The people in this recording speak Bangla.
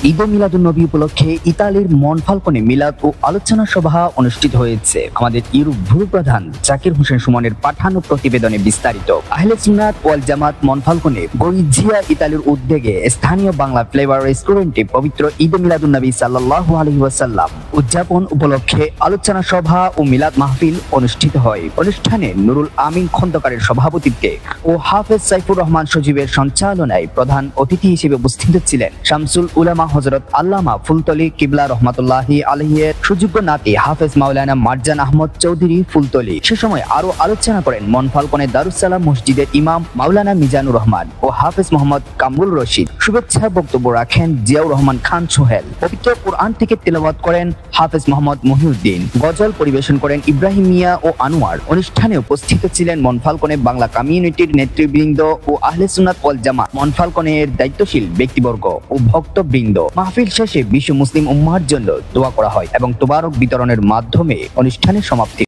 ঈদ মিলাদুন্নবী উপলক্ষে ইতালির মনফালকনে মিলাদ ও আলোচনা সভা অনুষ্ঠিত হয়েছে। আমাদের ইউরোপ ভূ প্রধান জাকির হোসেন সুমনের পাঠানো প্রতিবেদনে বিস্তারিত। আহলে সুন্নাত ওয়াল জামাত মনফালকনে গরিজিয়া ইতালির উদ্যোগে স্থানীয় বাংলা ফ্লেভার রেস্টুরেন্টে পবিত্র ঈদ মিলাদুন্নবী সাল্লাল্লাহু আলাইহি ওয়াসাল্লাম উদযাপন উপলক্ষে আলোচনা সভা ও মিলাদ মাহফিল অনুষ্ঠিত হয়। অনুষ্ঠানে নুরুল আমিন খন্দকারের সভাপতিত্বে ও হাফেজ সাইফুর রহমান সজীবের সঞ্চালনায় প্রধান অতিথি হিসেবে উপস্থিত ছিলেন শামসুল উলামা হযরত আল্লামা ফুলতলী কিবলা রহমাতুল্লাহি আলাইহির সুযোগ্য নাতি হাফেজ মাওলানা মারজান আহমদ চৌধুরী ফুলতলী। সে সময় আরো আলোচনা করেন মনফালকনে দারুস সালাম মসজিদের ইমাম মাওলানা মিজানুর রহমান ও হাফেজ মোহাম্মদ কামরুল রশিদ। শুভেচ্ছা বক্তব্য রাখেন জিয়াউর রহমান খান সোহেল। পবিত্র কুরআন থেকে তেলাওয়াত করেন হাফেজ মোহাম্মদ মহিউদ্দিন। গজল পরিবেশন করেন ইব্রাহিম মিয়া ও আনোয়ার। অনুষ্ঠানে উপস্থিত ছিলেন মনফালকনে বাংলা কমিউনিটির নেতৃবৃন্দ ও আহলে সুন্নাত ওয়াল জামাত মনফালকনের দায়িত্বশীল ব্যক্তিবর্গ ও ভক্তবৃন্দ। মাহফিল শেষে বিশ্ব মুসলিম উম্মাহর জন্য দোয়া করা হয় এবং তোবারক বিতরণের মাধ্যমে অনুষ্ঠানের সমাপ্তি।